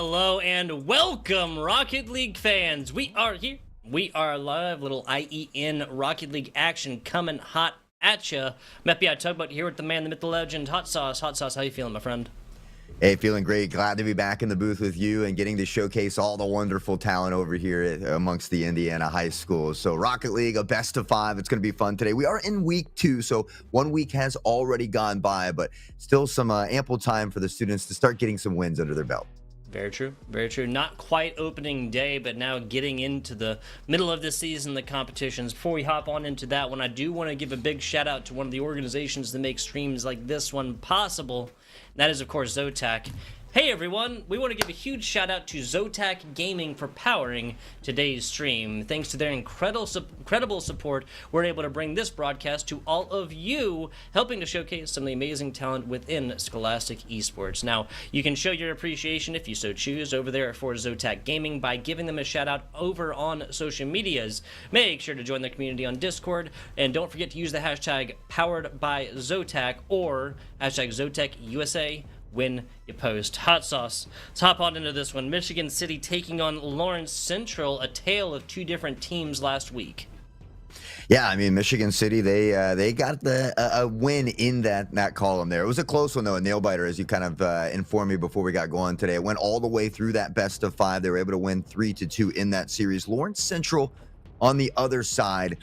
Hello and welcome, Rocket League fans. We are here. We are live. Little IEN Rocket League action coming hot at ya. I'm FBI Tugboat here with the man, the myth, the legend, Hot Sauce. Hot Sauce, how you feeling, my friend? Hey, feeling great. Glad to be back in the booth with you and getting to showcase all the wonderful talent over here amongst the Indiana high schools. So Rocket League, a best of 5. It's going to be fun today. We are in week 2, so 1 week has already gone by, but still some ample time for the students to start getting some wins under their belt. Very true. Very true. Not quite opening day, but now getting into the middle of the season, the competitions. Before we hop on into that one, I do want to give a big shout out to one of the organizations that make streams like this one possible. And that is, of course, Zotac. Hey everyone, we want to give a huge shout out to Zotac Gaming for powering today's stream. Thanks to their incredible support, we're able to bring this broadcast to all of you, helping to showcase some of the amazing talent within Scholastic Esports. Now, you can show your appreciation, if you so choose, over there for Zotac Gaming by giving them a shout out over on social medias. Make sure to join the community on Discord, and don't forget to use the hashtag #PoweredByZotac or hashtag ZotacUSA when you post. Hot Sauce. Let's hop on into this one. Michigan City taking on Lawrence Central, a tale of two different teams last week. Yeah, I mean, Michigan City, they got a win in that column there. It was a close one, though, a nail-biter, as you kind of informed me before we got going today. It went all the way through that best of 5. They were able to win 3-2 in that series. Lawrence Central, on the other side,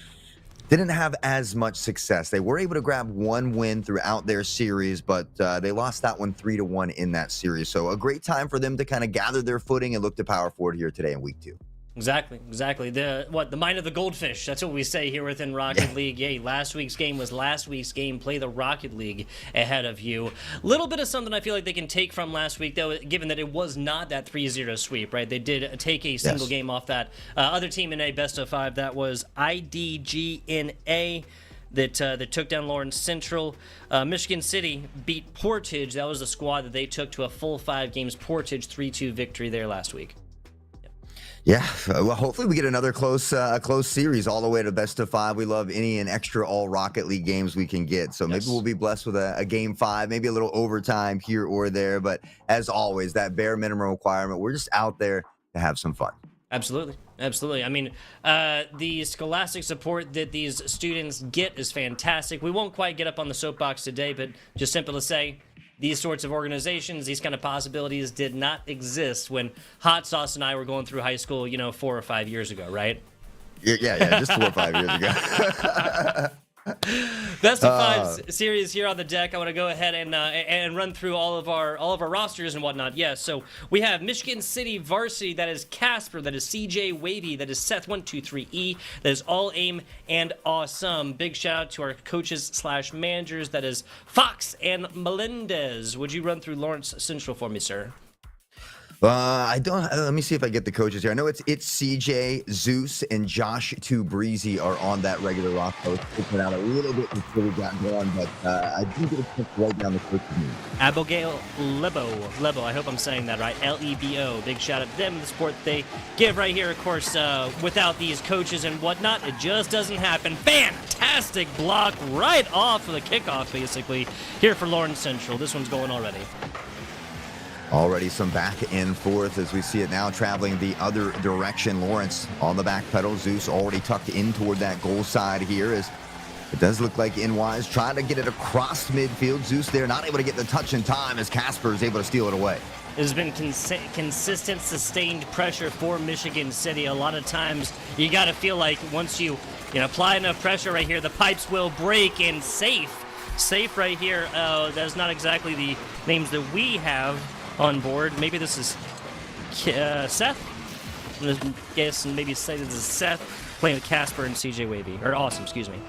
didn't have as much success. They were able to grab one win throughout their series, but they lost that one 3-1 in that series. So a great time for them to kind of gather their footing and look to power forward here today in week 2. Exactly. The mind of the goldfish. That's what we say here within Rocket League. Yay, last week's game was last week's game. Play the Rocket League ahead of you. Little bit of something I feel like they can take from last week, though, given that it was not that 3-0 sweep, right? They did take a single game off that other team in a best of 5. That was IDGNA. That took down Lawrence Central. Michigan City beat Portage. That was the squad that they took to a full 5 games. Portage 3-2 victory there last week. Yeah, well, hopefully we get another close series all the way to best of 5. We love any and extra all Rocket League games we can get. So maybe we'll be blessed with a game 5, maybe a little overtime here or there. But as always, that bare minimum requirement, we're just out there to have some fun. Absolutely. I mean, the scholastic support that these students get is fantastic. We won't quite get up on the soapbox today, but just simple to say, these sorts of organizations, these kind of possibilities did not exist when Hot Sauce and I were going through high school, 4 or 5 years ago, right? Yeah, just 4 or 5 years ago. Best of 5 series here on the deck. I want to go ahead and run through all of our rosters and whatnot. Yes, so we have Michigan City Varsity. That is Casper. That is CJ Wavy. That is Seth123E. That is All Aim and Awesome. Big shout out to our coaches/managers. That is Fox and Melendez. Would you run through Lawrence Central for me, sir? I don't. Let me see if I get the coaches here. I know it's CJ, Zeus, and Josh 2 Breezy are on that regular roster. I was picking out a little bit before we got going, but I do get a chance to write down the coaches' names. Abigail Lebo. I hope I'm saying that right. Lebo. Big shout out to them, the support they give right here. Of course, without these coaches and whatnot, it just doesn't happen. Fantastic block right off of the kickoff, basically, here for Lawrence Central. This one's going already. Already some back and forth as we see it now traveling the other direction. Lawrence on the back pedal. Zeus already tucked in toward that goal side here as it does look like NY's trying to get it across midfield. Zeus there not able to get the touch in time as Casper is able to steal it away. There's been consistent, sustained pressure for Michigan City. A lot of times you got to feel like once you apply enough pressure right here, the pipes will break. And safe right here. That's not exactly the names that we have on board. Maybe this is Seth. I'm gonna guess and maybe say this is Seth playing with Casper and CJ Wavy, or Awesome, excuse me.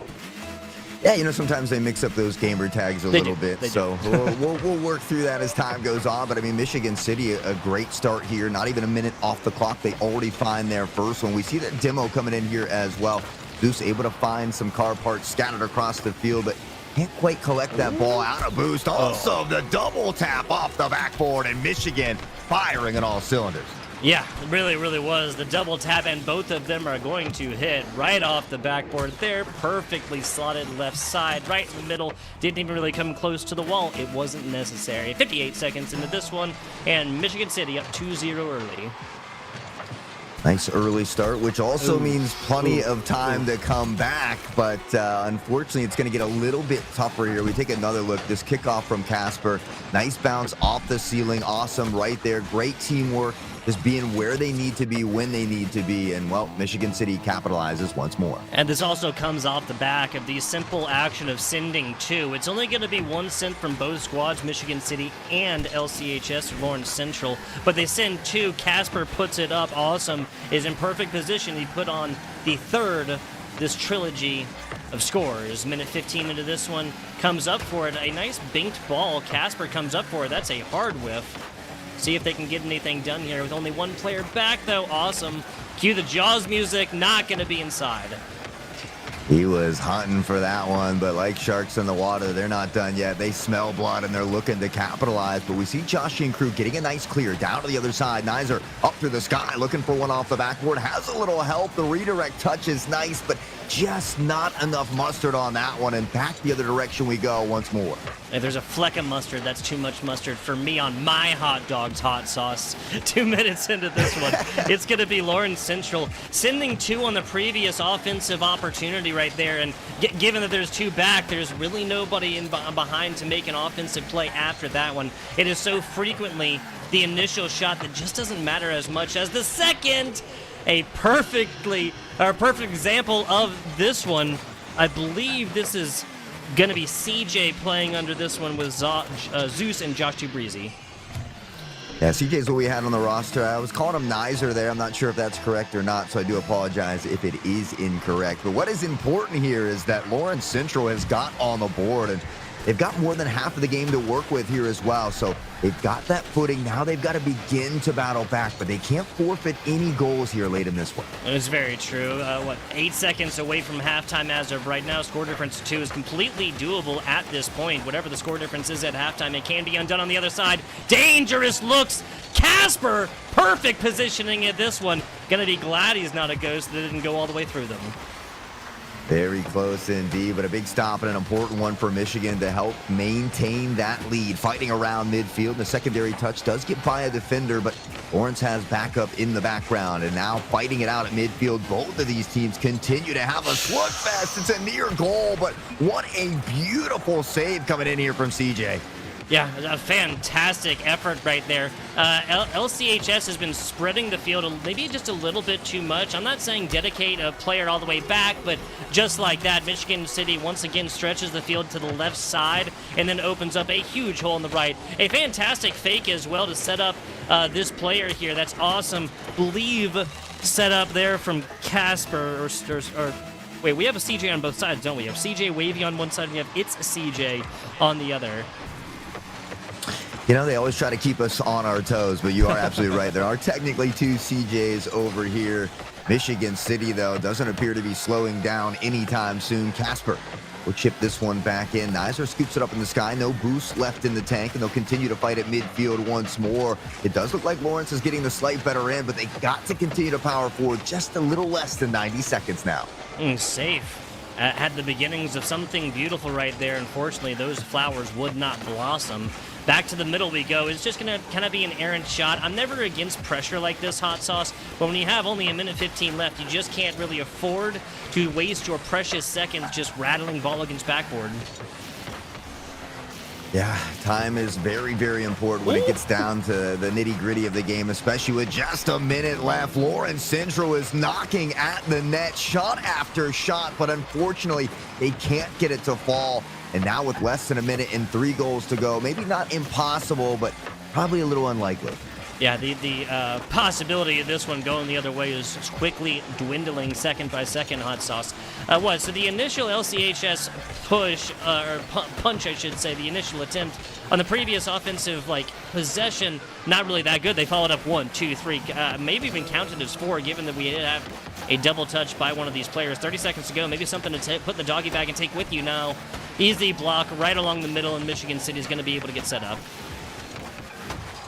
Yeah, sometimes they mix up those gamer tags a little bit, so we'll work through that as time goes on. But I mean, Michigan City, a great start here. Not even a minute off the clock, they already find their first one. We see that demo coming in here as well. Zeus able to find some car parts scattered across the field, but can't quite collect that ball out of boost. Also, the double tap off the backboard, and Michigan firing on all cylinders. Yeah, it really, really was. The double tap, and both of them are going to hit right off the backboard there. Perfectly slotted left side, right in the middle. Didn't even really come close to the wall. It wasn't necessary. 58 seconds into this one, and Michigan City up 2-0 early. Nice early start, which also means plenty of time to come back, but unfortunately it's going to get a little bit tougher here. We take another look. This kickoff from Casper, nice bounce off the ceiling, awesome right there, great teamwork, just being where they need to be when they need to be, and well, Michigan City capitalizes once more. And this also comes off the back of the simple action of sending two. It's only going to be one sent from both squads, Michigan City and LCHS, Lawrence Central, but they send two. Casper puts it up, awesome, is in perfect position. He put on the third this trilogy of scores. Minute 15 into this one, comes up for it, a nice banked ball. Casper comes up for it, that's a hard whiff. See if they can get anything done here with only one player back, though. Awesome. Cue the Jaws music. Not going to be inside. He was hunting for that one, but like sharks in the water, they're not done yet. They smell blood, and they're looking to capitalize. But we see Josh and crew getting a nice clear down to the other side. Nizer up through the sky, looking for one off the backboard. Has a little help. The redirect touch is nice, but just not enough mustard on that one. And back the other direction we go once more. If there's a fleck of mustard, that's too much mustard for me on my hot dog's hot sauce. 2 minutes into this one, it's going to be Lawrence Central sending two on the previous offensive opportunity right there. And given that there's two back, there's really nobody in behind to make an offensive play after that one. It is so frequently the initial shot that just doesn't matter as much as the second. A perfect example of this one. I believe this is going to be CJ playing under this one with Zeus and Josh Breezy. Yeah, CJ's what we had on the roster. I was calling him Nizer there. I'm not sure if that's correct or not, so I do apologize if it is incorrect. But what is important here is that Lawrence Central has got on the board, and they've got more than half of the game to work with here as well. So they've got that footing. Now they've got to begin to battle back, but they can't forfeit any goals here late in this one. It's very true. 8 seconds away from halftime as of right now. Score difference 2 is completely doable at this point. Whatever the score difference is at halftime, it can be undone on the other side. Dangerous looks. Casper, perfect positioning at this one. Gonna be glad he's not a ghost that didn't go all the way through them. Very close indeed, but a big stop and an important one for Michigan to help maintain that lead. Fighting around midfield, the secondary touch does get by a defender, but Lawrence has backup in the background, and now fighting it out at midfield. Both of these teams continue to have a slugfest. It's a near goal, but what a beautiful save coming in here from CJ. Yeah, a fantastic effort right there. LCHS has been spreading the field maybe just a little bit too much. I'm not saying dedicate a player all the way back, but just like that, Michigan City once again stretches the field to the left side and then opens up a huge hole on the right. A fantastic fake as well to set up this player here. That's awesome. Believe set up there from Casper or wait, we have a CJ on both sides, don't we? We have CJ Wavy on one side and we have It's CJ on the other. You know, they always try to keep us on our toes, but you are absolutely right. There are technically two CJs over here. Michigan City, though, doesn't appear to be slowing down anytime soon. Casper will chip this one back in. Nizer scoops it up in the sky. No boost left in the tank, and they'll continue to fight at midfield once more. It does look like Lawrence is getting the slight better end, but they got to continue to power forward just a little less than 90 seconds now. Safe. Had the beginnings of something beautiful right there. Unfortunately, those flowers would not blossom. Back to the middle we go. It's just going to kind of be an errant shot. I'm never against pressure like this, Hot Sauce, but when you have only a minute 15 left, you just can't really afford to waste your precious seconds just rattling ball against backboard. Yeah, time is very, very important when it gets down to the nitty-gritty of the game, especially with just a minute left. Lawrence Central is knocking at the net shot after shot, but unfortunately, they can't get it to fall. And now with less than a minute and 3 goals to go, maybe not impossible, but probably a little unlikely. Yeah, the possibility of this one going the other way is quickly dwindling second by second, Hot Sauce. So the initial LCHS push, or punch, I should say, the initial attempt on the previous offensive, possession, not really that good. They followed up 1, 2, 3, maybe even counted as 4, given that we did have a double touch by one of these players. 30 seconds to go, maybe something to put in the doggy bag and take with you now. Easy block right along the middle, and Michigan City is going to be able to get set up.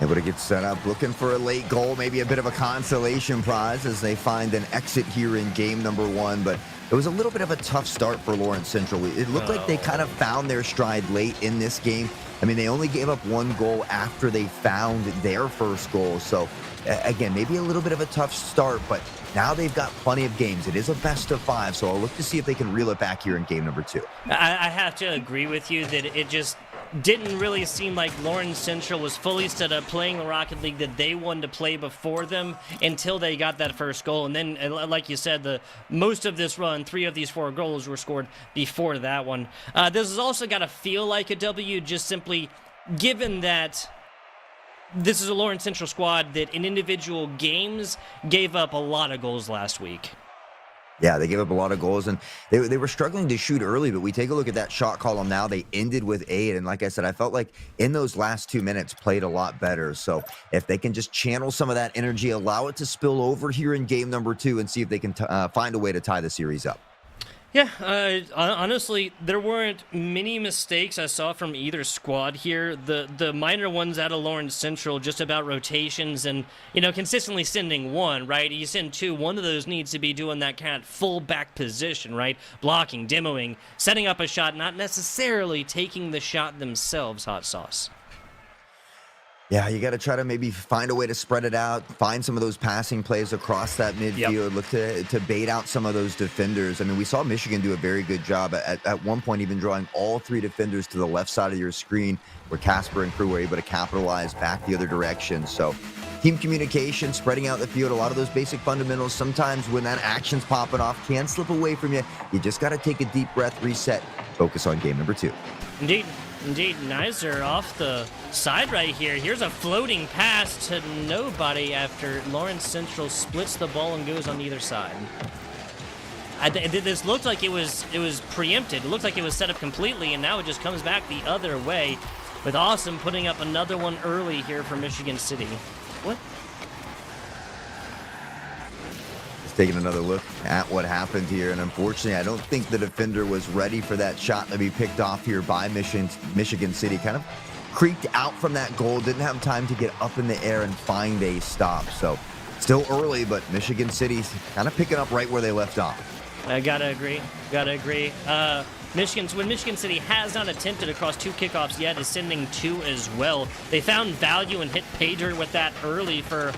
Able to get set up, looking for a late goal, maybe a bit of a consolation prize as they find an exit here in game number 1. But it was a little bit of a tough start for Lawrence Central. It looked like they kind of found their stride late in this game. I mean, they only gave up 1 goal after they found their first goal. So, again, maybe a little bit of a tough start, but now they've got plenty of games. It is a best of 5, so I'll look to see if they can reel it back here in game number 2. I have to agree with you that it just didn't really seem like Lawrence Central was fully set up playing the Rocket League that they wanted to play before them until they got that first goal. And then, like you said, most of this run, 3 of these 4 goals were scored before that one. This has also got to feel like a W, just simply given that this is a Lawrence Central squad that in individual games gave up a lot of goals last week. Yeah, they gave up a lot of goals, and they were struggling to shoot early, but we take a look at that shot column now. They ended with 8, and like I said, I felt like in those last 2 minutes played a lot better. So if they can just channel some of that energy, allow it to spill over here in game number 2, and see if they can find a way to tie the series up. Yeah, honestly, there weren't many mistakes I saw from either squad here. The minor ones out of Lawrence Central, just about rotations and, consistently sending 1, right? You send 2, one of those needs to be doing that kind of full back position, right? Blocking, demoing, setting up a shot, not necessarily taking the shot themselves, Hot Sauce. Yeah, you got to try to maybe find a way to spread it out, find some of those passing plays across that midfield, look to bait out some of those defenders. I mean, we saw Michigan do a very good job at one point, even drawing all 3 defenders to the left side of your screen, where Casper and crew were able to capitalize back the other direction. So team communication, spreading out the field, a lot of those basic fundamentals, sometimes when that action's popping off, can slip away from you. You just got to take a deep breath, reset, focus on game number 2. Indeed, Nizer off the side right here. Here's a floating pass to nobody after Lawrence Central splits the ball and goes on either side. This looked like it was preempted. It looked like it was set up completely, and now it just comes back the other way, with Awesome putting up another one early here for Michigan City. What? Taking another look at what happened here, and unfortunately I don't think the defender was ready for that shot to be picked off here by Michigan City. Kind of creaked out from that goal, didn't have time to get up in the air and find a stop. So still early, but Michigan City's kind of picking up right where they left off. I gotta agree. When Michigan City has not attempted across 2 kickoffs yet, is sending 2 as well. They found value and hit pay dirt with that early for,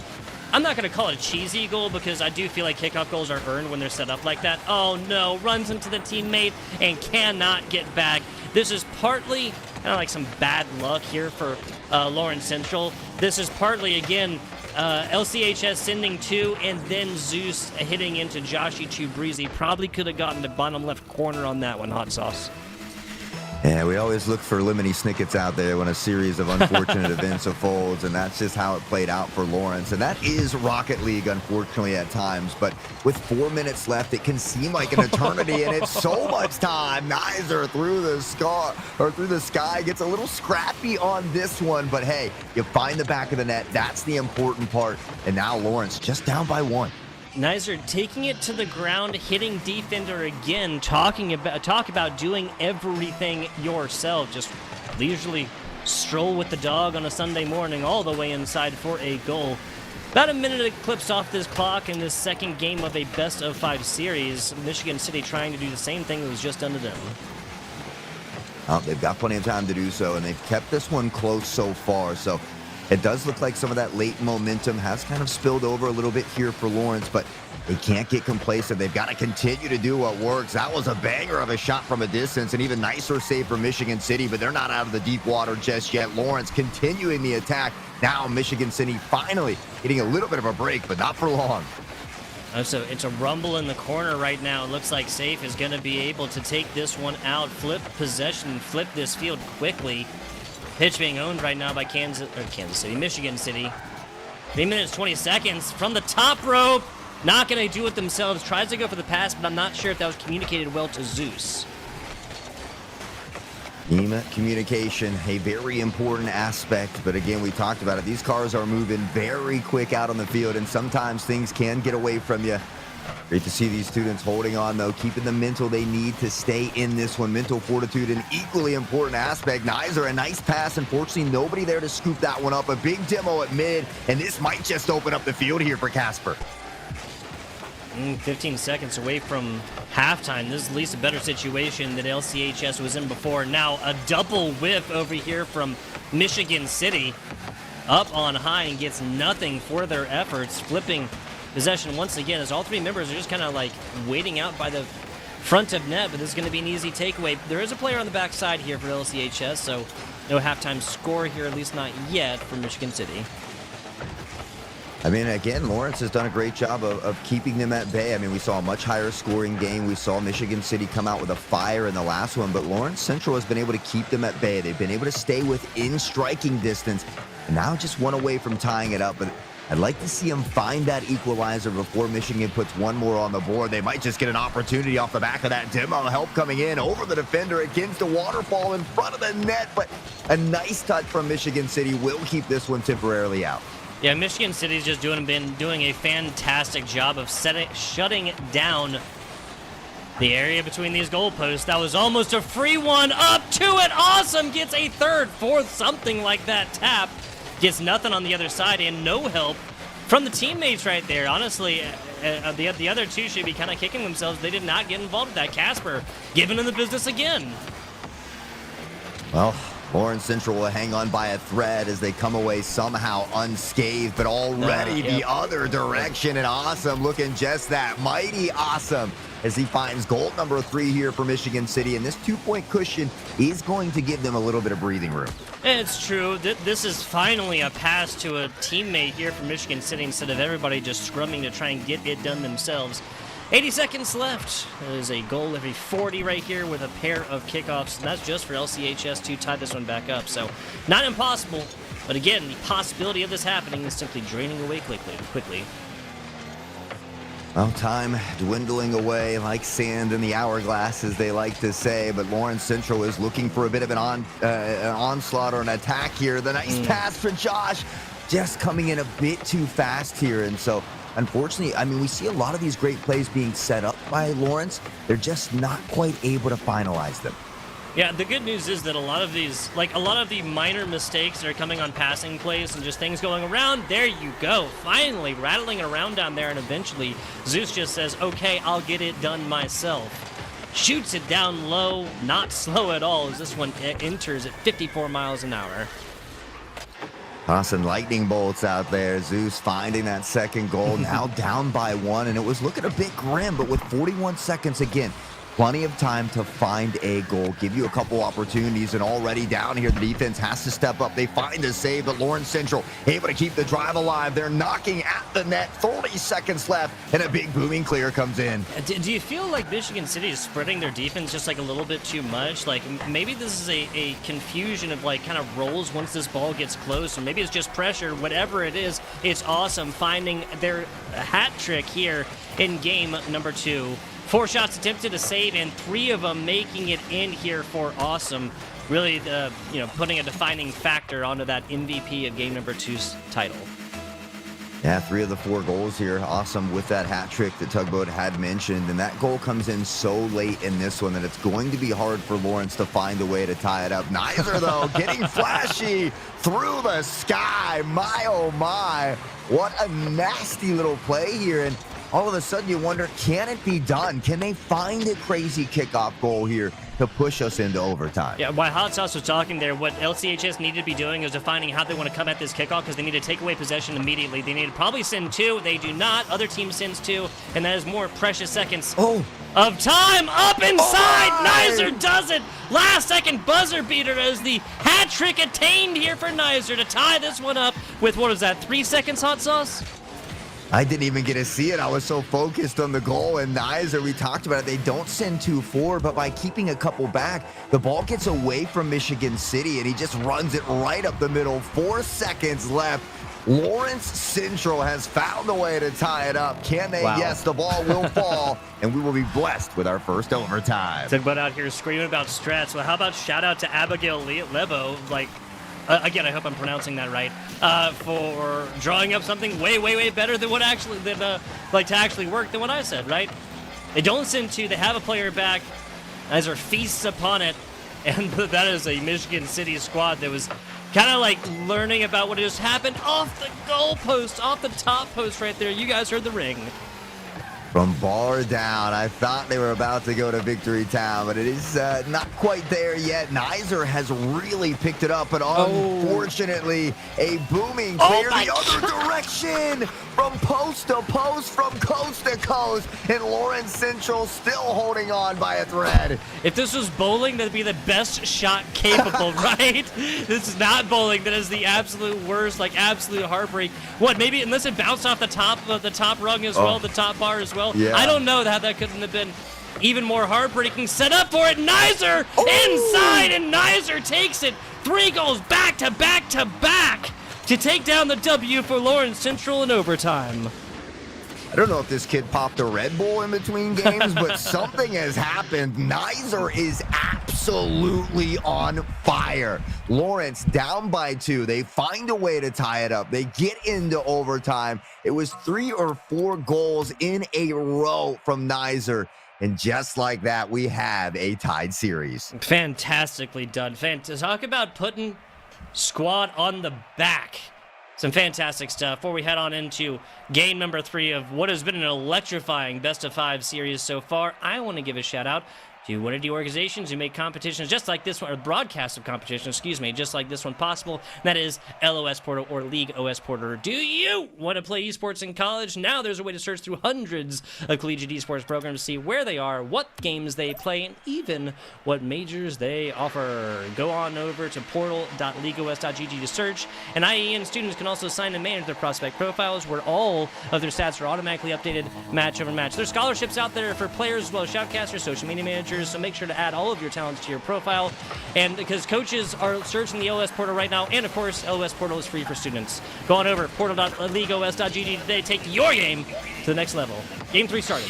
I'm not going to call it a cheesy goal, because I do feel like kickoff goals are earned when they're set up like that. Oh no, runs into the teammate and cannot get back. This is partly kind of like some bad luck here for Lawrence Central. This is partly, again, LCHS sending 2 and then Zeus hitting into Joshy Breezy. Probably could have gotten the bottom left corner on that one, Hot Sauce. Yeah, we always look for lemony snickets out there when a series of unfortunate events unfolds, and that's just how it played out for Lawrence. And that is Rocket League, unfortunately, at times. But with 4 minutes left, it can seem like an eternity, and it's so much time. Nizer through the sky gets a little scrappy on this one, but hey, you find the back of the net. That's the important part. And now Lawrence just down by 1. Nizer taking it to the ground, hitting defender again, talk about doing everything yourself. Just leisurely stroll with the dog on a Sunday morning all the way inside for a goal. About a minute eclipsed off this clock in this second game of a best-of-5 series. Michigan City trying to do the same thing that was just done to them. They've got plenty of time to do so, and they've kept this one close so far. So it does look like some of that late momentum has kind of spilled over a little bit here for Lawrence, but they can't get complacent. They've got to continue to do what works. That was a banger of a shot from a distance, and even nicer save for Michigan City, but they're not out of the deep water just yet. Lawrence continuing the attack. Now Michigan City finally getting a little bit of a break, but not for long. So it's a rumble in the corner right now. It looks like Safe is going to be able to take this one out, flip possession, flip this field quickly. Pitch being owned right now by Michigan City. 3 minutes, 20 seconds from the top rope. Not going to do it themselves. Tries to go for the pass, but I'm not sure if that was communicated well to Zeus. Team communication, a very important aspect, but again, we talked about it. These cars are moving very quick out on the field, and sometimes things can get away from you. Great to see these students holding on, though, keeping the mental they need to stay in this one. Mental fortitude, an equally important aspect. Nizer, a nice pass. Unfortunately, nobody there to scoop that one up. A big demo at mid, and this might just open up the field here for Casper. 15 seconds away from halftime. This is at least a better situation that LCHS was in before. Now a double whiff over here from Michigan City. Up on high and gets nothing for their efforts. Flipping possession once again as all three members are just kind of like waiting out by the front of net, but this is going to be an easy takeaway. There is a player on the backside here for LCHS, so no halftime score here, at least not yet, for Michigan City. I mean, again, Lawrence has done a great job of keeping them at bay. I mean, we saw a much higher scoring game. We saw Michigan City come out with a fire in the last one, but Lawrence Central has been able to keep them at bay. They've been able to stay within striking distance, and now just one away from tying it up. But I'd like to see them find that equalizer before Michigan puts one more on the board. They might just get an opportunity off the back of that demo. Help coming in over the defender against the waterfall in front of the net, but a nice touch from Michigan City will keep this one temporarily out. Yeah, Michigan City's just been doing a fantastic job of shutting down the area between these goalposts. That was almost a free one. Up to it. Awesome. Gets a third, fourth, something like that tap. Gets nothing on the other side and no help from the teammates right there. Honestly, the other two should be kind of kicking themselves. They did not get involved with that. Casper giving them the business again. Well, Lawrence Central will hang on by a thread as they come away somehow unscathed, but already the other direction, and Awesome looking just that mighty awesome as he finds goal number 3 here for Michigan City, and this 2-point cushion is going to give them a little bit of breathing room. It's true. This is finally a pass to a teammate here for Michigan City instead of everybody just scrumming to try and get it done themselves. 80 seconds left. That is a goal every 40 right here with a pair of kickoffs. And that's just for LCHS to tie this one back up. So not impossible, but again, the possibility of this happening is simply draining away quickly. Well, time dwindling away like sand in the hourglass, as they like to say, but Lawrence Central is looking for a bit of an onslaught or an attack here. The nice pass for Josh, just coming in a bit too fast here, and so unfortunately, I mean, we see a lot of these great plays being set up by Lawrence. They're just not quite able to finalize them. Yeah, the good news is that a lot of the minor mistakes that are coming on passing plays and just things going around, there you go. Finally, rattling it around down there, and eventually Zeus just says, okay, I'll get it done myself. Shoots it down low, not slow at all, as this one enters at 54 miles an hour. Awesome lightning bolts out there. Zeus finding that second goal, now down by 1, and it was looking a bit grim, but with 41 seconds again, plenty of time to find a goal, give you a couple opportunities, and already down here, the defense has to step up. They find a save, but Lawrence Central able to keep the drive alive. They're knocking at the net, 30 seconds left, and a big booming clear comes in. Do you feel like Michigan City is spreading their defense just like a little bit too much? Like maybe this is a confusion of like kind of rolls once this ball gets close, or maybe it's just pressure. Whatever it is, it's awesome finding their hat trick here in game number 2. 4 shots attempted, a save, and 3 of them making it in here for Awesome. Really, putting a defining factor onto that MVP of game number 2's title. Yeah, 3 of the 4 goals here. Awesome with that hat trick that Tugboat had mentioned. And that goal comes in so late in this one that it's going to be hard for Lawrence to find a way to tie it up. Neither, though, getting flashy through the sky. My, oh, my. What a nasty little play here. And all of a sudden you wonder, can it be done? Can they find a crazy kickoff goal here to push us into overtime? Yeah, while Hot Sauce was talking there, what LCHS needed to be doing is defining how they want to come at this kickoff, because they need to take away possession immediately. They need to probably send 2. They do not. Other team sends 2, and that is more precious seconds of time. Up inside! Nizer does it! Last second buzzer beater as the hat trick attained here for Nizer to tie this one up with, what was that, 3 seconds, Hot Sauce? I didn't even get to see it. I was so focused on the goal, and Nizer, we talked about it, they don't send 2 forward, but by keeping a couple back, the ball gets away from Michigan City, and he just runs it right up the middle. 4 seconds left. Lawrence Central has found a way to tie it up. Can they? Wow. Yes, the ball will fall, and we will be blessed with our first overtime. Talk about out here screaming about strats. Well, how about shout out to Abigail Lebo? Like, again, I hope I'm pronouncing that right, for drawing up something way better than what actually, to actually work than what I said, right? They don't send two, they have a player back, Nizer feasts upon it, and that is a Michigan City squad that was kind of like learning about what just happened off the goal post, off the top post right there. You guys heard the ring. From bar down, I thought they were about to go to Victory Town, but it is not quite there yet. Nizer has really picked it up, but unfortunately, a booming clear the other direction from post to post, from coast to coast, and Lawrence Central still holding on by a thread. If this was bowling, that'd be the best shot capable, right? This is not bowling. That is the absolute worst, like absolute heartbreak. What, maybe, unless it bounced off the top rung as well, the top bar as well. Yeah. I don't know how that couldn't have been even more heartbreaking. Set up for it, Nizer inside, and Nizer takes it. 3 goals back to back to back to take down the W for Lawrence Central in overtime. I don't know if this kid popped a Red Bull in between games, but something has happened. Nizer is absolutely on fire. Lawrence down by 2. They find a way to tie it up. They get into overtime. It was 3 or 4 goals in a row from Nizer. And just like that, we have a tied series. Fantastically done. Talk about putting squad on the back. Some fantastic stuff. Before we head on into game number 3 of what has been an electrifying best-of-5 series so far, I want to give a shout-out to one of the organizations who make competitions just like this one, or broadcasts of competitions, just like this one possible. And that is LOS Portal, or League OS Portal. Do you want to play esports in college? Now there's a way to search through hundreds of collegiate esports programs to see where they are, what games they play, and even what majors they offer. Go on over to portal.leagueos.gg to search, and IEN students can also sign and manage their prospect profiles, where all of their stats are automatically updated match over match. There's scholarships out there for players as well as shoutcasters, social media managers, so make sure to add all of your talents to your profile. And because coaches are searching the LOS Portal right now, and of course, LOS Portal is free for students. Go on over portal.leagueos.gg today. Take your game to the next level. Game 3 started.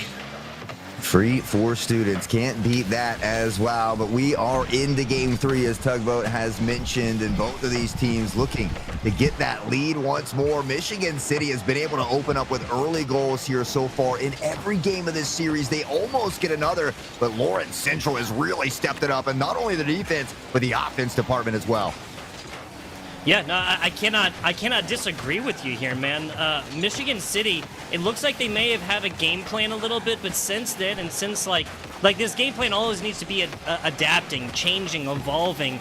Free for students. Can't beat that as well. But we are into game 3, as Tugboat has mentioned, and both of these teams looking to get that lead once more. Michigan City has been able to open up with early goals here so far. In every game of this series, they almost get another, but Lawrence Central has really stepped it up, and not only the defense, but the offense department as well. Yeah, no, I cannot disagree with you here, man. Michigan City, it looks like they may have had a game plan a little bit, but since then, and since like this game plan always needs to be adapting, changing, evolving,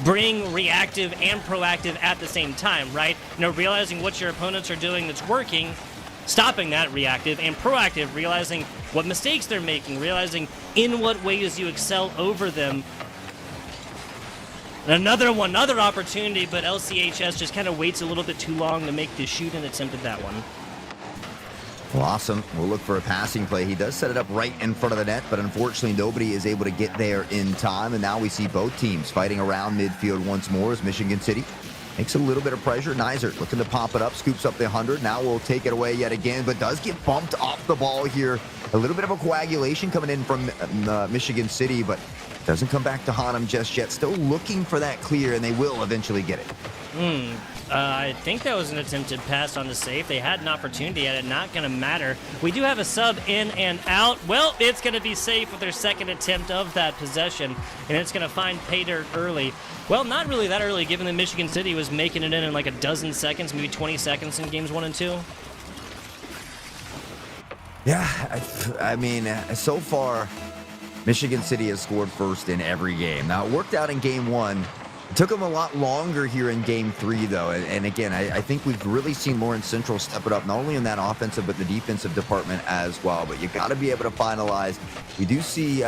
being reactive and proactive at the same time, right? You know, realizing what your opponents are doing that's working, stopping that reactive, and proactive, realizing what mistakes they're making, realizing in what ways you excel over them. Another opportunity, but LCHS just kind of waits a little bit too long to make the shoot and attempt at that one. Well, awesome. We'll look for a passing play. He does set it up right in front of the net, but unfortunately nobody is able to get there in time. And now we see both teams fighting around midfield once more as Michigan City makes a little bit of pressure. Nizer looking to pop it up, scoops up the 100. Now we'll take it away yet again, but does get bumped off the ball here. A little bit of a coagulation coming in from Michigan City, but doesn't come back to haunt him just yet. Still looking for that clear, and they will eventually get it. I think that was an attempted pass on the save. They had an opportunity at it. Not going to matter. We do have a sub in and out. Well, it's going to be safe with their second attempt of that possession, and it's going to find pay dirt early. Well, not really that early, given that Michigan City was making it in like a dozen seconds, maybe 20 seconds in games 1 and 2. Yeah, I mean, so far, Michigan City has scored first in every game. Now, it worked out in game 1. It took them a lot longer here in game 3, though. And again, I think we've really seen Lawrence Central step it up, not only in that offensive, but the defensive department as well. But you got to be able to finalize. We do see,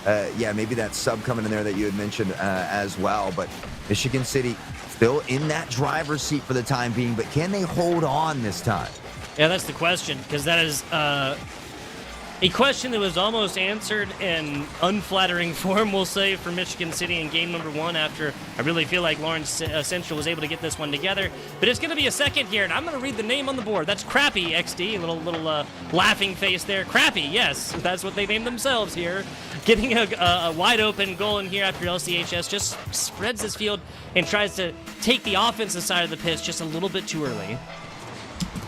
maybe that sub coming in there that you had mentioned as well. But Michigan City still in that driver's seat for the time being. But can they hold on this time? Yeah, that's the question, because that is A question that was almost answered in unflattering form, we'll say, for Michigan City in game number 1 after I really feel like Lawrence Central was able to get this one together. But it's going to be a second here, and I'm going to read the name on the board. That's Crappy XD, a little laughing face there. Crappy, yes, that's what they named themselves here. Getting a wide open goal in here after LCHS just spreads his field and tries to take the offensive side of the pitch just a little bit too early.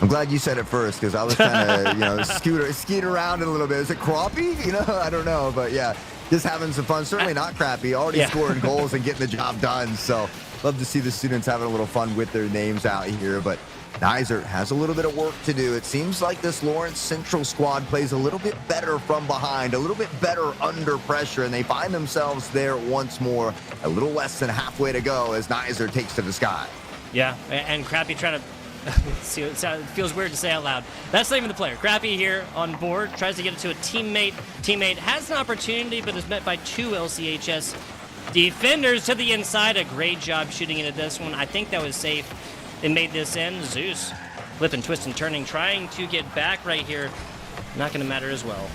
I'm glad you said it first because I was kind of, skeet around it a little bit. Is it crappie? I don't know. But yeah, just having some fun. Certainly not crappy. Already scoring goals and getting the job done. So love to see the students having a little fun with their names out here. But Nizer has a little bit of work to do. It seems like this Lawrence Central squad plays a little bit better from behind, a little bit better under pressure, and they find themselves there once more, a little less than halfway to go as Nizer takes to the sky. Yeah, and Crappy trying to... See, it feels weird to say out loud. That's not even the player. Crappy here on board, tries to get it to a teammate. Teammate has an opportunity, but is met by 2 LCHS defenders to the inside. A great job shooting into this one. I think that was safe. They made this in. Zeus flipping, twisting, turning, trying to get back right here. Not going to matter as well.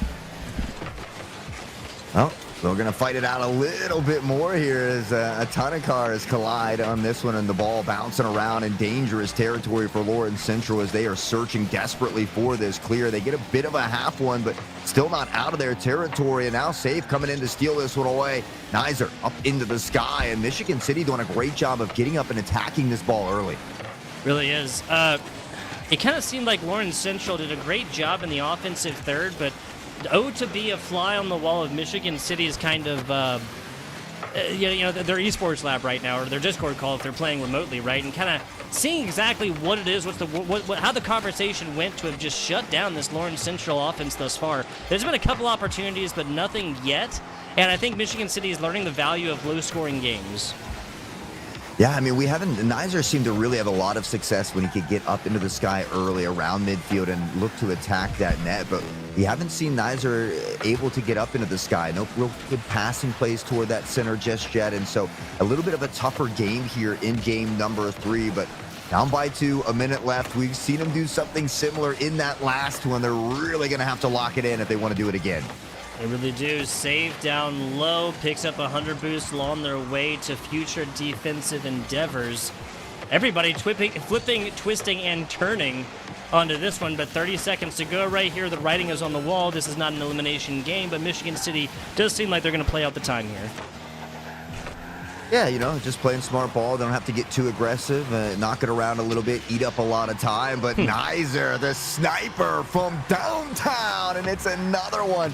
Well, we're going to fight it out a little bit more here as a ton of cars collide on this one, and the ball bouncing around in dangerous territory for Lawrence Central as they are searching desperately for this clear. They get a bit of a half one, but still not out of their territory, and now Safe coming in to steal this one away. Nizer up into the sky, and Michigan City doing a great job of getting up and attacking this ball early. Really is. It kind of seemed like Lawrence Central did a great job in the offensive third, but to be a fly on the wall of Michigan City's kind of, their esports lab right now, or their Discord call if they're playing remotely, right? And kind of seeing exactly what it is, how the conversation went to have just shut down this Lawrence Central offense thus far. There's been a couple opportunities, but nothing yet. And I think Michigan City is learning the value of low-scoring games. Yeah, I mean, Nizer seemed to really have a lot of success when he could get up into the sky early around midfield and look to attack that net, but we haven't seen Nizer able to get up into the sky. No real good passing plays toward that center just yet, and so a little bit of a tougher game here in game number 3, but down by 2, a minute left. We've seen them do something similar in that last one. They're really going to have to lock it in if they want to do it again. They really do. Save down low, picks up 100 boost along their way to future defensive endeavors. Everybody flipping, twisting, and turning onto this one, but 30 seconds to go right here. The writing is on the wall. This is not an elimination game, but Michigan City does seem like they're going to play out the time here. Yeah, just playing smart ball. They don't have to get too aggressive, knock it around a little bit, eat up a lot of time, but Nizer, the sniper from downtown, and it's another one.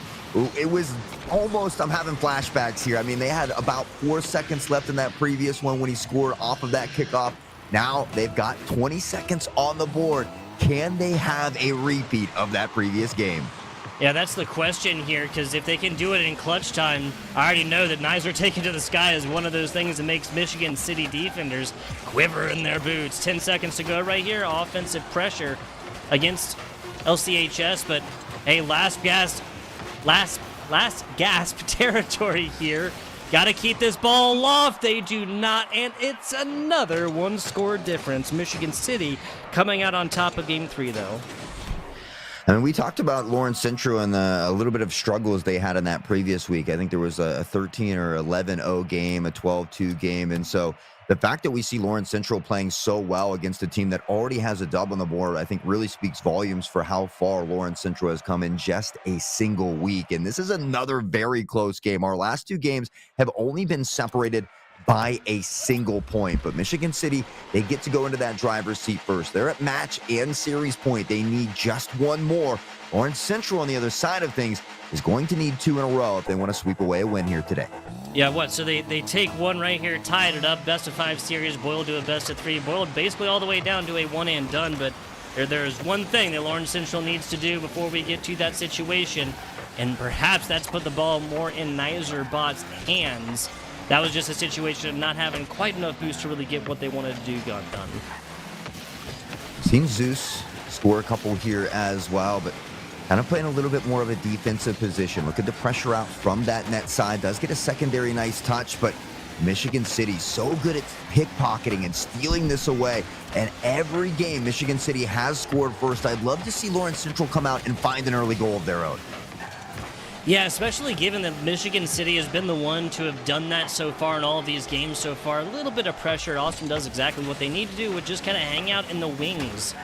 It was almost, I'm having flashbacks here. I mean, they had about 4 seconds left in that previous one when he scored off of that kickoff. Now they've got 20 seconds on the board. Can they have a repeat of that previous game? Yeah, that's the question here, because if they can do it in clutch time, I already know that Nizer taking to the sky is one of those things that makes Michigan City defenders quiver in their boots. 10 seconds to go right here. Offensive pressure against LCHS, but hey, last gasp territory here. Got to keep this ball aloft. They do not, and it's another 1-score difference. Michigan City coming out on top of game 3, though. I mean, we talked about Lawrence Central and a little bit of struggles they had in that previous week. I think there was a 13 or 11-0 game, a 12-2 game, and so the fact that we see Lawrence Central playing so well against a team that already has a dub on the board, I think really speaks volumes for how far Lawrence Central has come in just a single week. And this is another very close game. Our last 2 games have only been separated by a single point, but Michigan City, they get to go into that driver's seat first. They're at match and series point. They need just one more. Lawrence Central on the other side of things is going to need 2 in a row if they want to sweep away a win here today. Yeah, so they take one right here, tied it up, best of 5 series, boiled to a best of 3, boiled basically all the way down to a one and done, but there's one thing that Lawrence Central needs to do before we get to that situation, and perhaps that's put the ball more in Nizer Bot's hands. That was just a situation of not having quite enough boost to really get what they wanted to do got done. Seen Zeus score a couple here as well, but kind of playing a little bit more of a defensive position. Look at the pressure out from that net side. Does get a secondary nice touch, but Michigan City so good at pickpocketing and stealing this away. And every game Michigan City has scored first. I'd love to see Lawrence Central come out and find an early goal of their own. Yeah, especially given that Michigan City has been the one to have done that so far in all of these games so far. A little bit of pressure. Austin does exactly what they need to do, which just kind of hang out in the wings.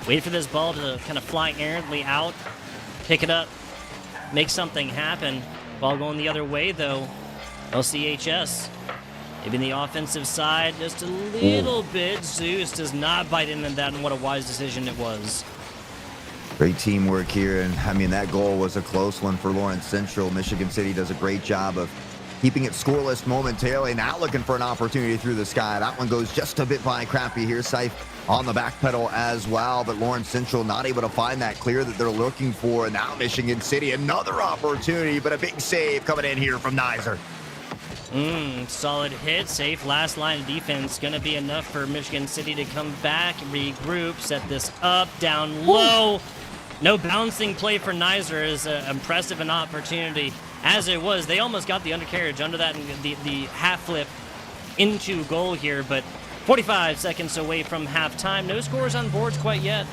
Wait for this ball to kind of fly errantly out, pick it up, make something happen. Ball going the other way, though. LCHS. Maybe in the offensive side, just a little bit. Zeus does not bite into that, and what a wise decision it was. Great teamwork here, and I mean, that goal was a close one for Lawrence Central. Michigan City does a great job of keeping it scoreless momentarily. Now looking for an opportunity through the sky. That one goes just a bit by Crappy here. Scythe on the back pedal as well, but Lawrence Central not able to find that clear that they're looking for. And now Michigan City, another opportunity, but a big save coming in here from Nizer. Solid hit, safe last line of defense. Gonna be enough for Michigan City to come back, regroup, set this up, down low. No bouncing play for Nizer is impressive an opportunity as it was. They almost got the undercarriage under that and the half flip into goal here, but 45 seconds away from halftime. No scores on boards quite yet.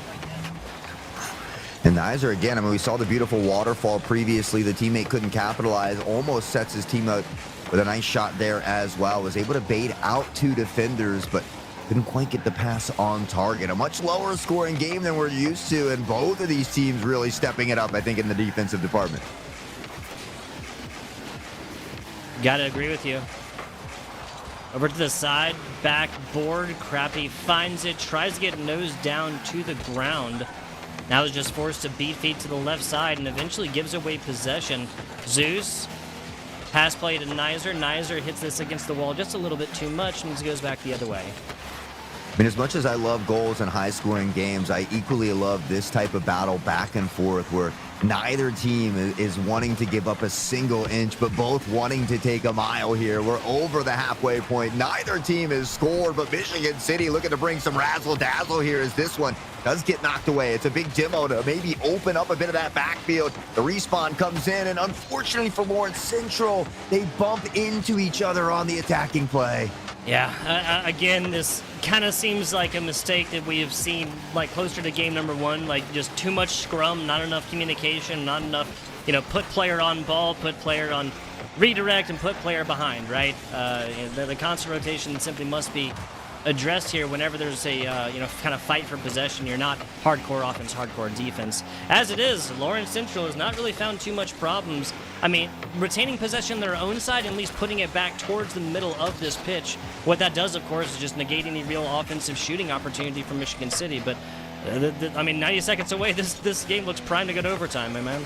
And Nizer, again, I mean, we saw the beautiful waterfall previously. The teammate couldn't capitalize, almost sets his team up with a nice shot there as well. Was able to bait out 2 defenders, but couldn't quite get the pass on target. A much lower scoring game than we're used to, and both of these teams really stepping it up, I think, in the defensive department. Gotta agree with you. Over to the side, backboard. Crappy finds it, tries to get nose down to the ground. Now is just forced to beat feet to the left side and eventually gives away possession. Zeus, pass play to Nizer. Nizer hits this against the wall just a little bit too much and goes back the other way. I mean, as much as I love goals and high-scoring games, I equally love this type of battle back and forth where neither team is wanting to give up a single inch, but both wanting to take a mile here. We're over the halfway point. Neither team has scored, but Michigan City looking to bring some razzle-dazzle here as this one does get knocked away. It's a big demo to maybe open up a bit of that backfield. The respawn comes in, and unfortunately for Lawrence Central, they bump into each other on the attacking play. Yeah, again, this kind of seems like a mistake that we have seen like closer to game number 1, like just too much scrum, not enough communication, not enough, put player on ball, put player on redirect, and put player behind, right? The constant rotation simply must be addressed here whenever there's a kind of fight for possession. You're not hardcore offense, hardcore defense. As it is, Lawrence Central has not really found too much problems. I mean, retaining possession on their own side and at least putting it back towards the middle of this pitch. What that does, of course, is just negating the real offensive shooting opportunity for Michigan City. But, 90 seconds away, this game looks primed to go to overtime, my man.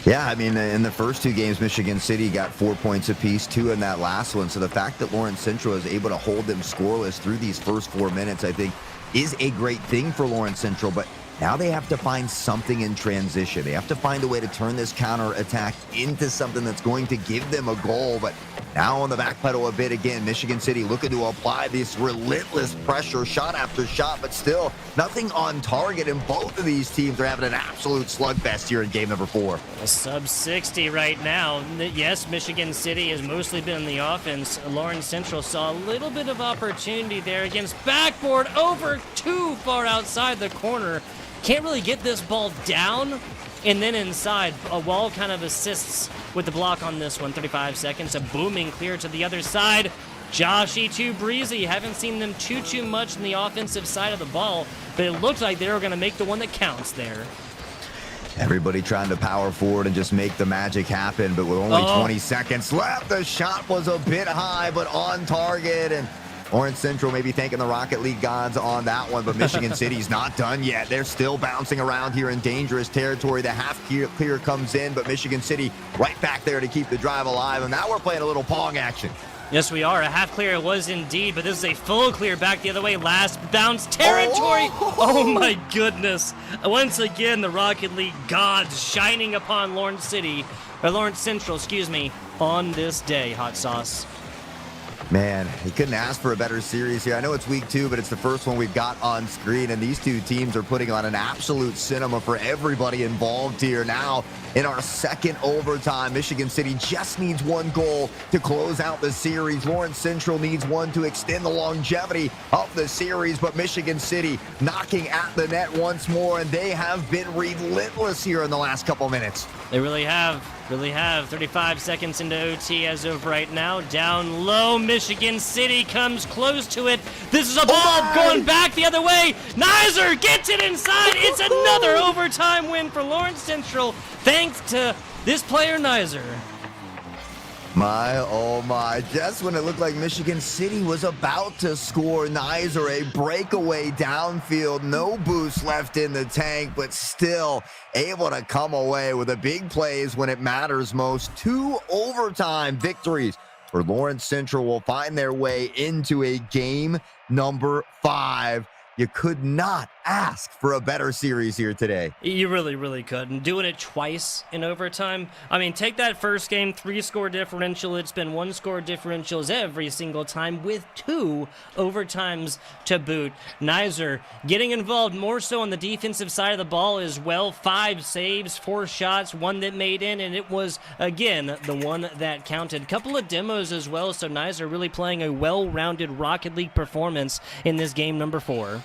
Yeah, I mean, in the first 2 games, Michigan City got 4 points apiece, 2 in that last one. So the fact that Lawrence Central is able to hold them scoreless through these first 4 minutes, I think, is a great thing for Lawrence Central. But now they have to find something in transition. They have to find a way to turn this counter attack into something that's going to give them a goal. But now on the back pedal a bit again, Michigan City looking to apply this relentless pressure, shot after shot, but still nothing on target. And both of these teams are having an absolute slugfest here in game number 4. A sub 60 right now. Yes, Michigan City has mostly been in the offense. Lawrence Central saw a little bit of opportunity there against backboard over too far outside the corner. Can't really get this ball down, and then inside. A wall kind of assists with the block on this one. 35 seconds, a booming clear to the other side. Joshy too breezy. Haven't seen them too much in the offensive side of the ball, but it looks like they were going to make the one that counts there. Everybody trying to power forward and just make the magic happen, but with only 20 seconds left, the shot was a bit high, but on target, and Lawrence Central maybe thanking the Rocket League gods on that one, but Michigan City's not done yet. They're still bouncing around here in dangerous territory. The half clear comes in, but Michigan City right back there to keep the drive alive, and now we're playing a little pong action. Yes, we are. A half clear it was indeed, but this is a full clear back the other way. Last bounce territory. Oh my goodness. Once again, the Rocket League gods shining upon Lawrence Central, on this day, Hot Sauce. Man, he couldn't ask for a better series here. I know it's week 2, but it's the first one we've got on screen, and these two teams are putting on an absolute cinema for everybody involved here. Now, in our second overtime, Michigan City just needs one goal to close out the series. Lawrence Central needs one to extend the longevity of the series, but Michigan City knocking at the net once more, and they have been relentless here in the last couple minutes. They really have. 35 seconds into OT as of right now. Down low, Michigan City comes close to it. This is a ball going back the other way. Nizer gets it inside. It's another overtime win for Lawrence Central, thanks to this player, Nizer. My, oh my, just when it looked like Michigan City was about to score, Nizer, a breakaway downfield, no boost left in the tank, but still able to come away with the big plays when it matters most. 2 overtime victories for Lawrence Central will find their way into a game number 5. You could not ask for a better series here today. You really, really could. And doing it twice in overtime. I mean, take that first game, 3-score differential. It's been 1-score differentials every single time with 2 overtimes to boot. Nizer getting involved more so on the defensive side of the ball as well. 5 saves, 4 shots, 1 that made in, and it was, again, the one that counted. Couple of demos as well, so Nizer really playing a well-rounded Rocket League performance in this game number 4.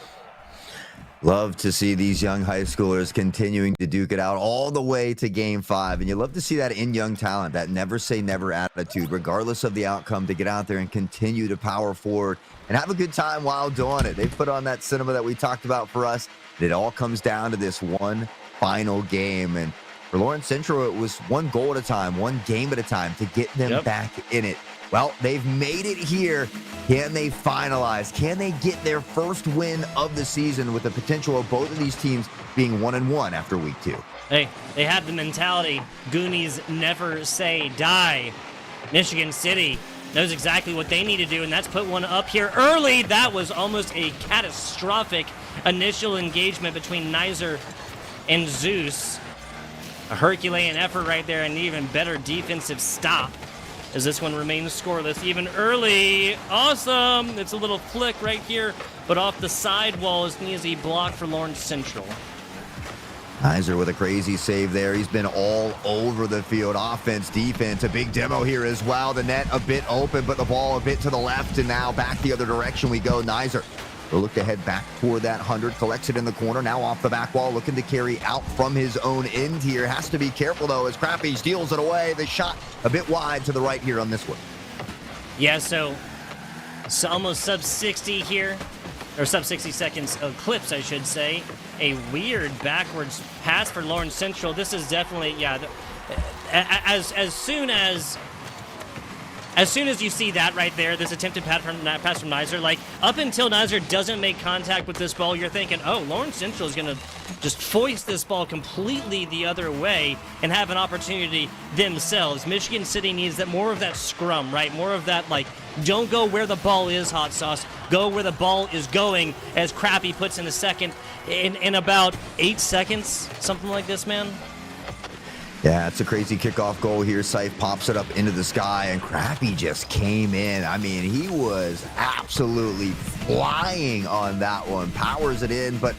Love to see these young high schoolers continuing to duke it out all the way to game 5. And you love to see that in young talent, that never say never attitude, regardless of the outcome, to get out there and continue to power forward and have a good time while doing it. They've put on that cinema that we talked about for us. It all comes down to this one final game. And for Lawrence Central, it was 1 goal at a time, 1 game at a time to get them back in it. Well, they've made it here. Can they finalize? Can they get their first win of the season with the potential of both of these teams being 1-1 after week 2? Hey, they have the mentality. Goonies never say die. Michigan City knows exactly what they need to do, and that's put one up here early. That was almost a catastrophic initial engagement between Nizer and Zeus. A Herculean effort right there, and an even better defensive stop as this one remains scoreless even early. Awesome! It's a little flick right here, but off the sidewall is an easy block for Lawrence Central. Nizer with a crazy save there. He's been all over the field. Offense, defense, a big demo here as well. The net a bit open, but the ball a bit to the left, and now back the other direction we go. Nizer will look to head back toward that 100, collects it in the corner, now off the back wall, looking to carry out from his own end here. Has to be careful, though, as Crappy steals it away. The shot a bit wide to the right here on this one. Yeah, so almost sub-60 here, or sub-60 seconds of clips, I should say. A weird backwards pass for Lawrence Central. This is definitely, yeah, as soon as you see that right there, this attempted pass from Nizer, like, up until Nizer doesn't make contact with this ball, you're thinking, oh, Lawrence Central is going to just foist this ball completely the other way and have an opportunity themselves. Michigan City needs that more of that scrum, right? More of that, like, don't go where the ball is, Hot Sauce. Go where the ball is going, as Crappy puts in the second in about 8 seconds, something like this, man. Yeah, it's a crazy kickoff goal here. Scythe pops it up into the sky, and Crappy just came in. I mean, he was absolutely flying on that one. Powers it in, but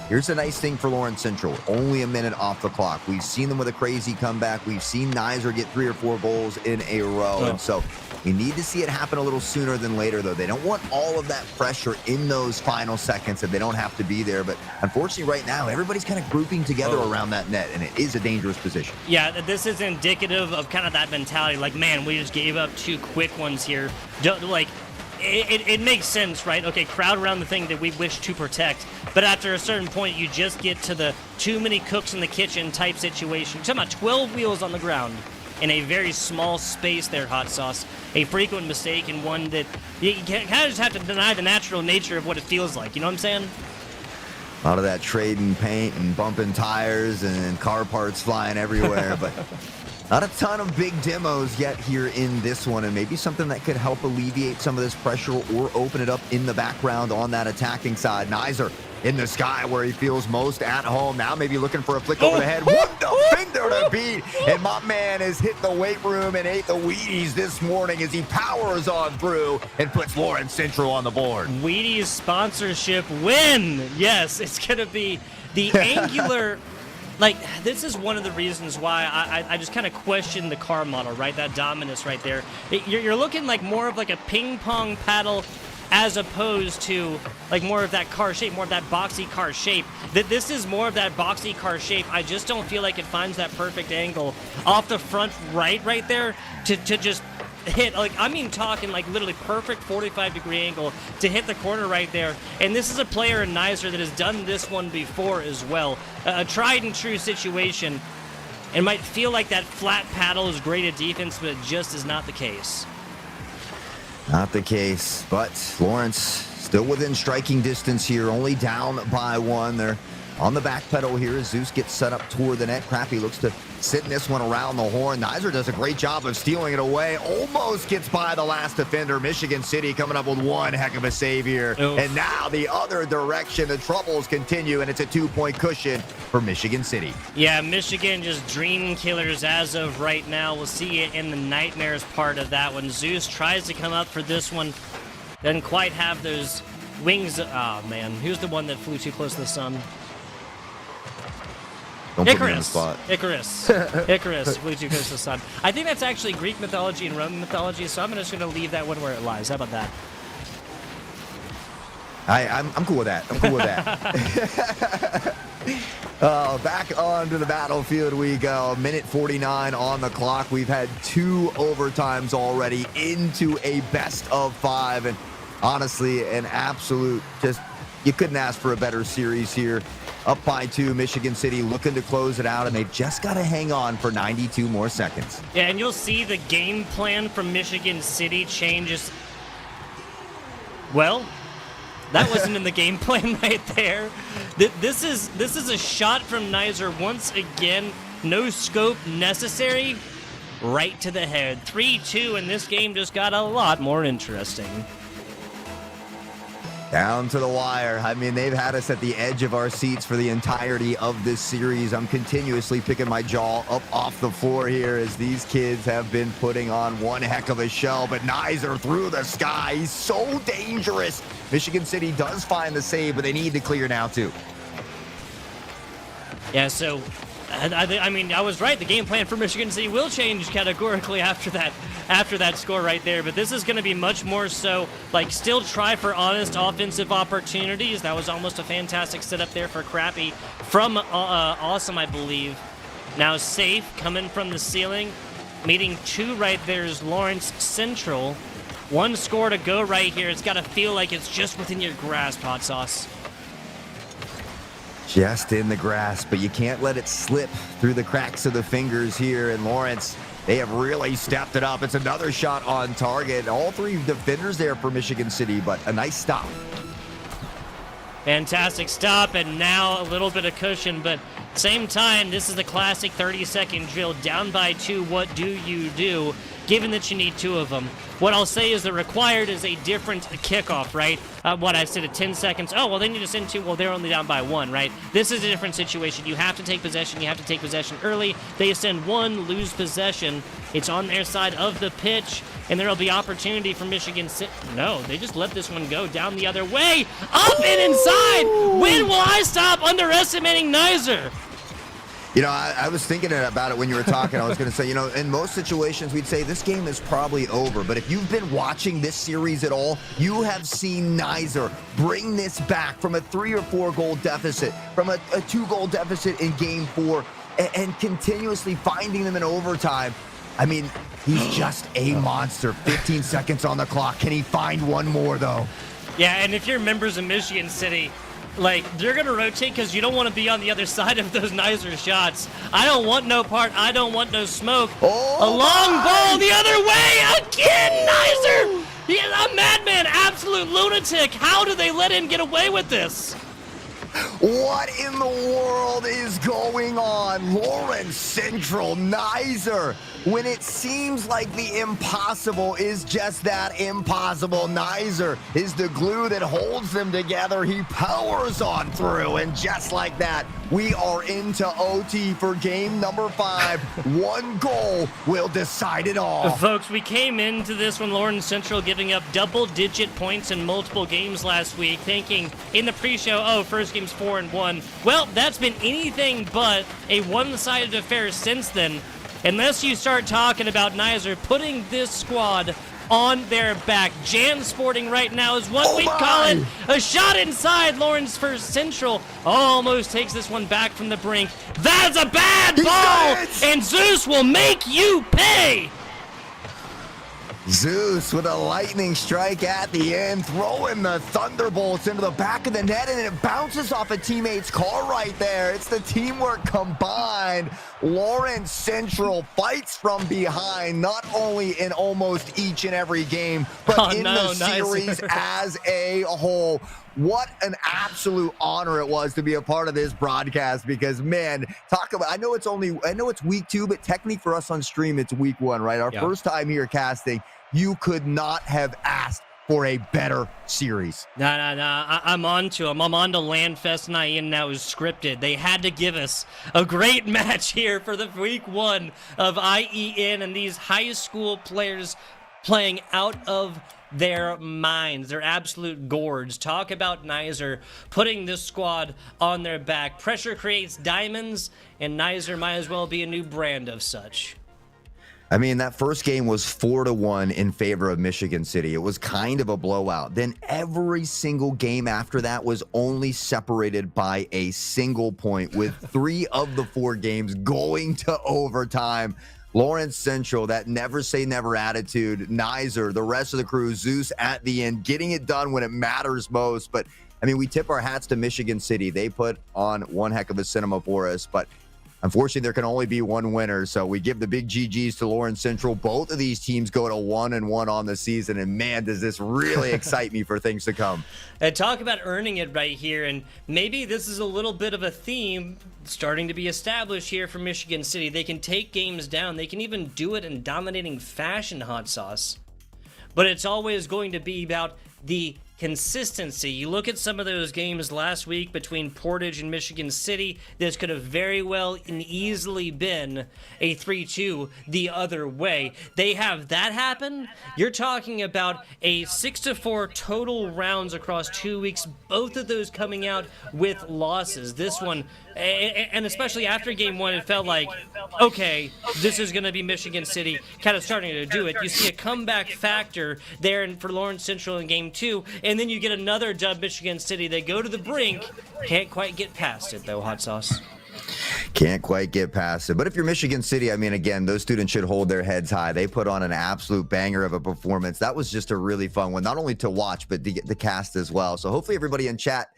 here's the nice thing for Lawrence Central. Only a minute off the clock. We've seen them with a crazy comeback. We've seen Nizer get 3 or 4 goals in a row, and so we need to see it happen a little sooner than later, though. They don't want all of that pressure in those final seconds, and they don't have to be there. But unfortunately, right now, everybody's kind of grouping together around that net, and it is a dangerous position. Yeah, this is indicative of kind of that mentality. Like, man, we just gave up 2 quick ones here. Like, it makes sense, right? Okay, crowd around the thing that we wish to protect. But after a certain point, you just get to the too many cooks in the kitchen type situation. You're talking about 12 wheels on the ground in a very small space there, Hot Sauce. A frequent mistake, and one that you kind of just have to deny the natural nature of what it feels like. You know what I'm saying? A lot of that trading paint and bumping tires and car parts flying everywhere. But Not a ton of big demos yet here in this one, and maybe something that could help alleviate some of this pressure or open it up in the background on that attacking side. Nizer in the sky where he feels most at home. Now maybe looking for a flick over the head. What the finger to beat! And my man has hit the weight room and ate the Wheaties this morning as he powers on through and puts Lawrence Central on the board. Wheaties sponsorship win! Yes, it's going to be the angular... Like, this is one of the reasons why I just kind of question the car model, right? That Dominus right there. You're looking like more of like a ping pong paddle as opposed to like more of that car shape, more of that boxy car shape. This is more of that boxy car shape. I just don't feel like it finds that perfect angle off the front right there to just hit, like, I mean talking like literally perfect 45-degree angle to hit the corner right there. And this is a player in Nizer that has done this one before as well. A tried and true situation. It might feel like that flat paddle is great at defense, but it just is not the case. Not the case, but Lawrence still within striking distance here, only down by one. They're on the back pedal here as Zeus gets set up toward the net. Crappy looks to sit this one around the horn. Nizer does a great job of stealing it away. Almost gets by the last defender. Michigan City coming up with one heck of a save here. Oof. And now the other direction. The troubles continue, and it's a 2-point cushion for Michigan City. Yeah, Michigan just dream killers as of right now. We'll see it in the nightmares part of that one. Zeus tries to come up for this one. Doesn't quite have those wings. Oh, man. Who's the one that flew too close to the sun? Don't put me on the spot. Icarus flew too close to the sun. I think that's actually Greek mythology and Roman mythology, so I'm just going to leave that one where it lies. How about that? I'm cool with that. I'm cool with that. Back onto the battlefield we go. Minute 49 on the clock. We've had 2 overtimes already into a best of 5. And honestly, an absolute just, you couldn't ask for a better series here. Up by 2, Michigan City looking to close it out, and they've just got to hang on for 92 more seconds. Yeah, and you'll see the game plan from Michigan City changes. Well, that wasn't in the game plan right there. This is a shot from Nizer once again. No scope necessary. Right to the head. 3-2, and this game just got a lot more interesting. Down to the wire. I mean, they've had us at the edge of our seats for the entirety of this series. I'm continuously picking my jaw up off the floor here as these kids have been putting on one heck of a show. But Nizer through the sky. He's so dangerous. Michigan City does find the save, but they need to clear now, too. Yeah, so I mean, I was right. The game plan for Michigan City will change categorically after that score right there. But this is going to be much more so, like, still try for honest offensive opportunities. That was almost a fantastic setup there for Crappy from Awesome, I believe. Now Safe coming from the ceiling. Meeting 2 right there is Lawrence Central. 1 score to go right here. It's got to feel like it's just within your grasp, Hot Sauce. Just in the grasp, but you can't let it slip through the cracks of the fingers here. And Lawrence, they have really stepped it up. It's another shot on target. All 3 defenders there for Michigan City, but a nice stop. Fantastic stop, and now a little bit of cushion, but same time, this is the classic 30-second drill. Down by 2, what do you do, given that you need 2 of them? What I'll say is the required is a different kickoff, right? What I said at 10 seconds. Oh, well, they need to send 2. Well, they're only down by 1, right? This is a different situation. You have to take possession. You have to take possession early. They send 1, lose possession. It's on their side of the pitch, and there will be opportunity for Michigan City. No, they just let this one go down the other way. Up and inside. When will I stop underestimating Nizer? You know, I was thinking about it when you were talking. I was going to say, you know, in most situations, we'd say this game is probably over. But if you've been watching this series at all, you have seen Nizer bring this back from a 3 or 4 goal deficit, from a 2-goal deficit in game 4, and continuously finding them in overtime. I mean, he's just a monster. 15 seconds on the clock. Can he find one more, though? Yeah, and if you're members of Michigan City, like, they're going to rotate because you don't want to be on the other side of those Nizer shots. I don't want no part. I don't want no smoke. Oh, a long ball the other way again, Nizer! He is a madman, absolute lunatic. How do they let him get away with this? What in the world is is going on? Lawrence Central, Nizer. When it seems like the impossible is just that, impossible, Nizer is the glue that holds them together. He powers on through, and just like that, we are into OT for game number 5. One goal will decide it all. Folks, we came into this when Lawrence Central giving up double-digit points in multiple games last week, thinking in the pre-show, oh, first game's 4-1. Well, that's been anything but a one-sided affair since then, unless you start talking about Nizer putting this squad on their back. Jan Sporting right now is what we call it. A shot inside. Lawrence for Central almost takes this one back from the brink. That's a bad ball, and Zeus will make you pay. Zeus with a lightning strike at the end, throwing the Thunderbolts into the back of the net, and it bounces off a teammate's car right there. It's the teamwork combined. Lawrence Central fights from behind, not only in almost each and every game, but in the series as a whole. What an absolute honor it was to be a part of this broadcast, because, man, talk about, I know it's week 2, but technically for us on stream, it's week 1, right? Our first time here casting. You could not have asked for a better series. No. I'm on to them. I'm on to Landfest and IEN now is scripted. They had to give us a great match here for the week 1 of IEN, and these high school players playing out of their minds. They're absolute gourds. Talk about Nizer putting this squad on their back. Pressure creates diamonds, and Nizer might as well be a new brand of such. I mean, that first game was 4-1 in favor of Michigan City. It was kind of a blowout. Then every single game after that was only separated by a single point, with 3 of the 4 games going to overtime. Lawrence Central, that never say never attitude, Nizer, the rest of the crew, Zeus at the end, getting it done when it matters most. But, I mean, we tip our hats to Michigan City. They put on one heck of a cinema for us, but unfortunately, there can only be one winner, so we give the big GGs to Lawrence Central. Both of these teams go to 1-1 on the season, and man, does this really excite me for things to come. And talk about earning it right here, and maybe this is a little bit of a theme starting to be established here for Michigan City. They can take games down. They can even do it in dominating fashion, Hot Sauce. But it's always going to be about the consistency. You look at some of those games last week between Portage and Michigan City, this could have very well and easily been a 3-2 the other way. They have that happen. You're talking about a 6-4 total rounds across 2 weeks, both of those coming out with losses. This one, and especially after game 1, it felt like, okay, this is going to be Michigan City kind of starting to do it. You see a comeback factor there for Lawrence Central in game 2, and then you get another dub, Michigan City. They go to the brink. Can't quite get past it, though, Hot Sauce. Can't quite get past it. But if you're Michigan City, I mean, again, those students should hold their heads high. They put on an absolute banger of a performance. That was just a really fun one, not only to watch, but to get the cast as well. So hopefully everybody in chat,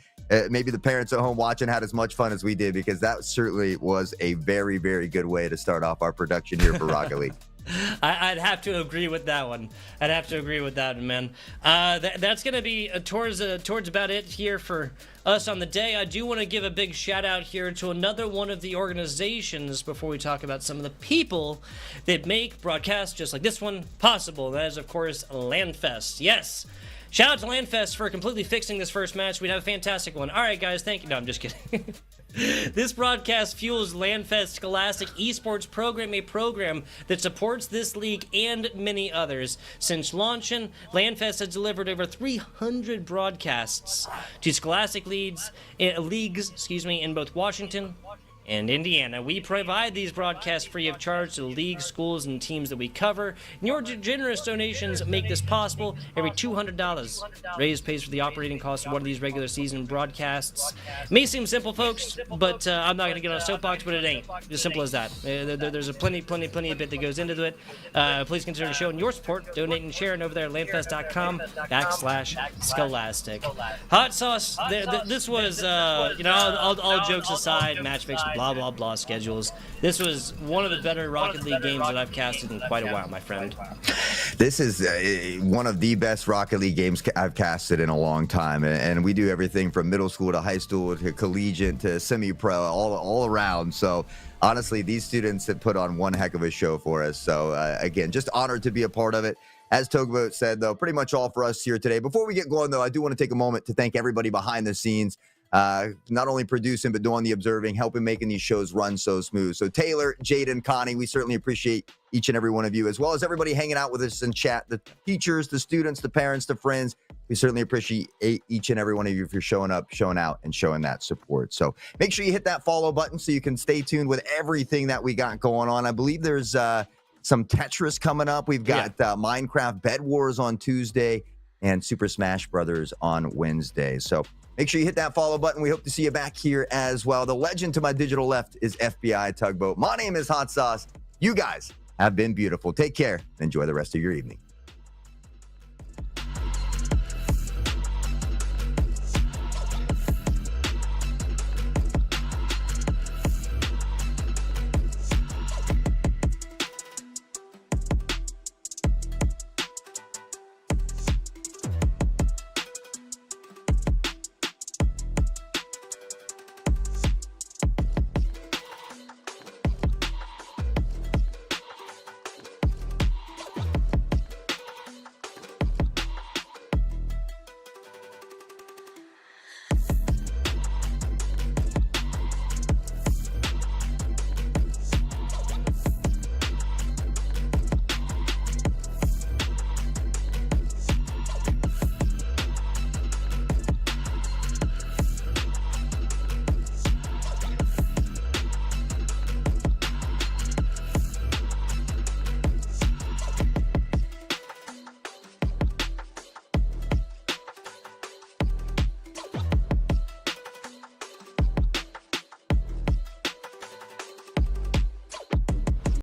maybe the parents at home watching, had as much fun as we did, because that certainly was a very, very good way to start off our production here for Rocket League. I'd have to agree with that one. I'd have to agree with that, man. That's going to be towards about it here for us on the day. I do want to give a big shout out here to another one of the organizations before we talk about some of the people that make broadcasts just like this one possible. That is, of course, Landfest. Yes. Shout out to Landfest for completely fixing this first match. We'd have a fantastic one. All right, guys, thank you. No, I'm just kidding. This broadcast fuels Landfest Scholastic Esports Program, a program that supports this league and many others. Since launching, Landfest has delivered over 300 broadcasts to Scholastic leagues in both Washington and Indiana. We provide these broadcasts free of charge to the league, schools, and teams that we cover. And your generous donations make this possible. Every $200 raised pays for the operating costs of one of these regular season broadcasts. It may seem simple, folks, but I'm not going to get on a soapbox, but it ain't. As simple as that. There's a plenty of bit that goes into it. Please consider showing your support, donating and sharing over there at landfest.com/scholastic. Hot Sauce, this was, all jokes aside, match fixing blah, blah, blah schedules. This was one of the better Rocket League games that I've casted in quite a while, my friend. This is one of the best Rocket League games I've casted in a long time, and we do everything from middle school to high school to collegiate to semi-pro, all around. So honestly, these students have put on one heck of a show for us. So again, just honored to be a part of it. As Tugboat said, though, pretty much all for us here today. Before we get going, though, I do want to take a moment to thank everybody behind the scenes, not only producing, but doing the observing, helping making these shows run so smooth. So Taylor, Jaden, Connie, we certainly appreciate each and every one of you, as well as everybody hanging out with us in chat, the teachers, the students, the parents, the friends. We certainly appreciate each and every one of you for showing up, showing out, and showing that support. So make sure you hit that follow button so you can stay tuned with everything that we got going on. I believe there's some Tetris coming up. We've got Minecraft Bed Wars on Tuesday and Super Smash Brothers on Wednesday. So make sure you hit that follow button. We hope to see you back here as well. The legend to my digital left is FBI Tugboat. My name is Hot Sauce. You guys have been beautiful. Take care and enjoy the rest of your evening.